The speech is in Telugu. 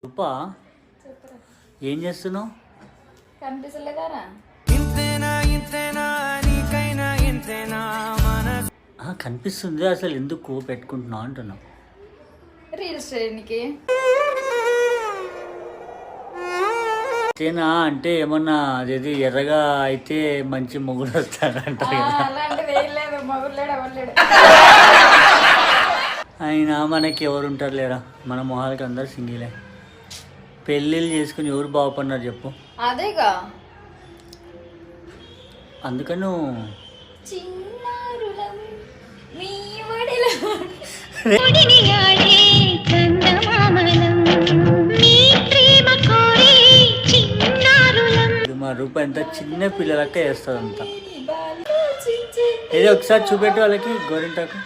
రూపా ఏం చేస్తున్నావు? కనిపిస్తలేదారా? కనిపిస్తుంది. అసలు ఎందుకు పెట్టుకుంటున్నావు అంటున్నావు? రీల్స్ చేయడానికి. అంతేనా? అంటే ఏమన్నా అదేది ఎర్రగా అయితే మంచి మొగుడు వస్తాడంట. అయినా మనకి ఎవరు ఉంటారు లేరా? మన మొహాలకి అందరు సింగిలే. పెళ్ళిళ్ళు చేసుకుని ఎవరు బాగుపడినారు చెప్పు? అదేగా అందుకను మా రూపాయి ఎంత చిన్న పిల్లలక్క వేస్తుంది అంత. ఏదో ఒకసారి చూపెట్టు వాళ్ళకి గోరింటాకు.